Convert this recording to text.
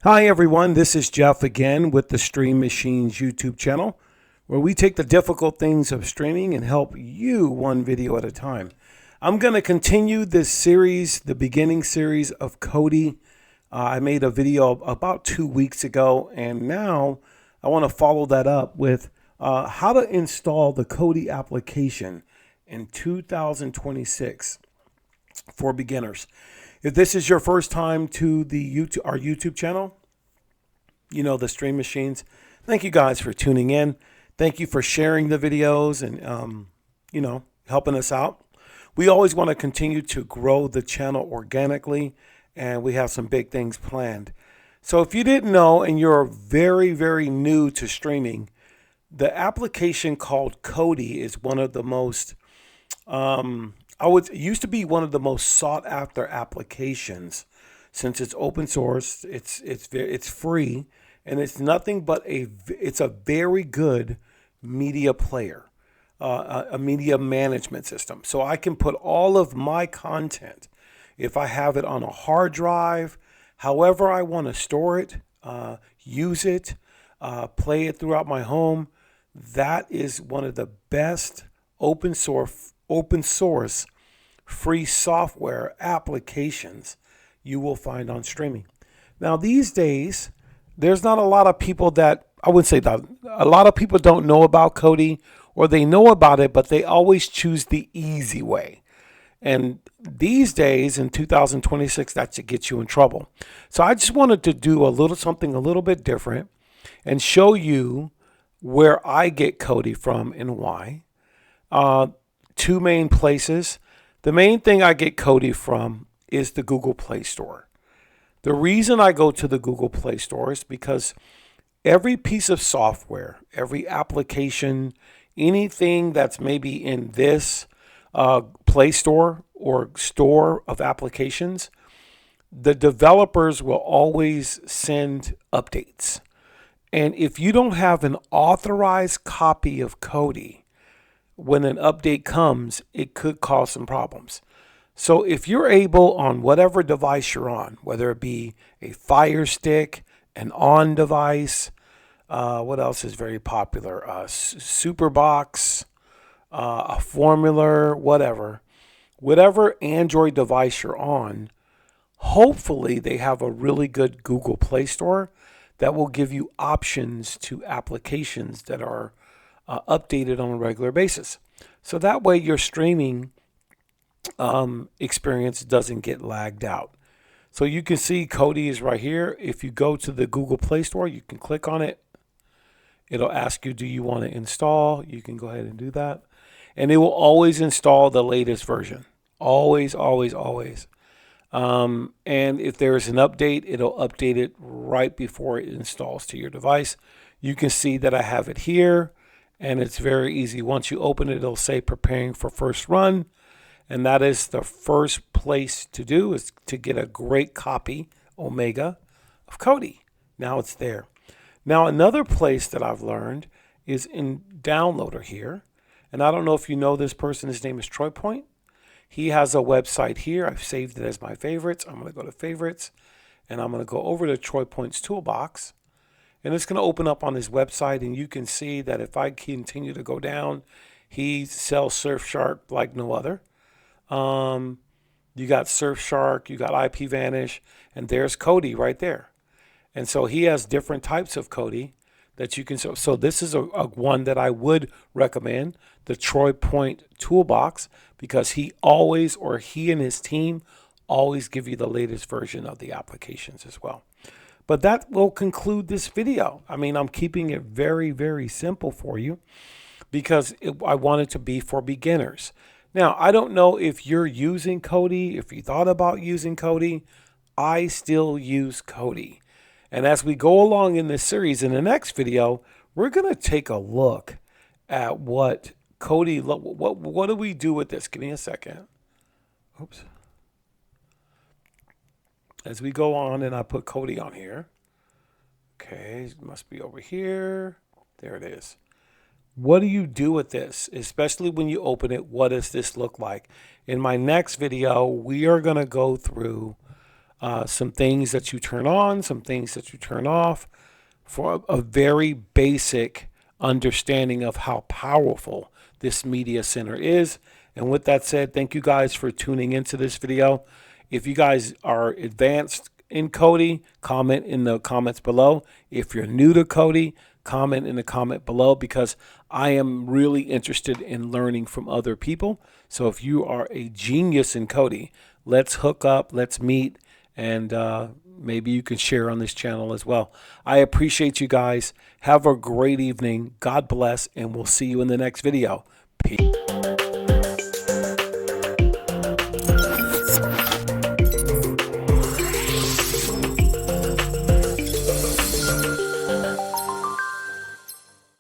Hi everyone, this is Jeff again with the Stream Machines YouTube channel, where we take the difficult things of streaming and help you one video at a time. I'm going to continue this series, the beginning series of Kodi. I made a video about 2 weeks ago, and now I want to follow that up with how to install the Kodi application in 2026 for beginners. If this is your first time to our YouTube channel, the Stream Machines, thank you guys for tuning in. Thank you for sharing the videos and, helping us out. We always want to continue to grow the channel organically, and we have some big things planned. So if you didn't know and you're very, very new to streaming, the application called Kodi is one of the most it used to be one of the most sought after applications since it's open source. It's free, and it's nothing but it's a very good media player, a media management system. So I can put all of my content, if I have it on a hard drive, however I want to store it, use it, play it throughout my home. That is one of the best open source free software applications you will find on streaming. Now, these days, there's not a lot of people that, I wouldn't say that, a lot of people don't know about Kodi, or they know about it, but they always choose the easy way. And these days, in 2026, that should get you in trouble. So I just wanted to do something a little bit different and show you where I get Kodi from and why. Two main places. The main thing I get Kodi from is the Google Play Store. The reason I go to the Google Play Store is because every piece of software, every application, anything that's maybe in this Play Store or store of applications, the developers will always send updates. And if you don't have an authorized copy of Kodi, when an update comes, it could cause some problems. So if you're able, on whatever device you're on, whether it be a Fire Stick, an On device, what else is very popular? Superbox, a Formula, whatever Android device you're on, hopefully they have a really good Google Play Store that will give you options to applications that are updated on a regular basis. So that way your streaming experience doesn't get lagged out. So you can see Kodi is right here. If you go to the Google Play Store, you can click on it. It'll ask you, do you want to install? You can go ahead and do that. And it will always install the latest version. Always, always, always. And if there's an update, it'll update it right before it installs to your device. You can see that I have it here. And it's very easy. Once you open it, it'll say preparing for first run. And that is the first place to do, is to get a great copy, Omega, of Kodi. Now it's there. Now another place that I've learned is in Downloader here. And I don't know if you know this person. His name is Troy Point. He has a website here. I've saved it as my favorites. I'm going to go to favorites. And I'm going to go over to Troy Point's toolbox. And it's going to open up on his website, and you can see that if I continue to go down, he sells Surfshark like no other. You got Surfshark, you got IPVanish, and there's Kodi right there. And so he has different types of Kodi that you can. So this is a one that I would recommend, the Troy Point Toolbox, because he and his team always give you the latest version of the applications as well. But that will conclude this video. I mean, I'm keeping it very, very simple for you because I want it to be for beginners. Now, I don't know if you're using Kodi, if you thought about using Kodi. I still use Kodi. And as we go along in this series, in the next video, we're going to take a look at what Kodi, what do we do with this? Give me a second. Oops. As we go on, and I put Kodi on here. Okay, it must be over here. There it is. What do you do with this? Especially when you open it, what does this look like? In my next video, we are going to go through some things that you turn on, some things that you turn off, for a very basic understanding of how powerful this media center is. And with that said, thank you guys for tuning into this video. If you guys are advanced in Kodi, comment in the comments below. If you're new to Kodi, comment in the comment below, because I am really interested in learning from other people. So if you are a genius in Kodi, let's hook up, let's meet, and maybe you can share on this channel as well. I appreciate you guys. Have a great evening. God bless, and we'll see you in the next video. Peace.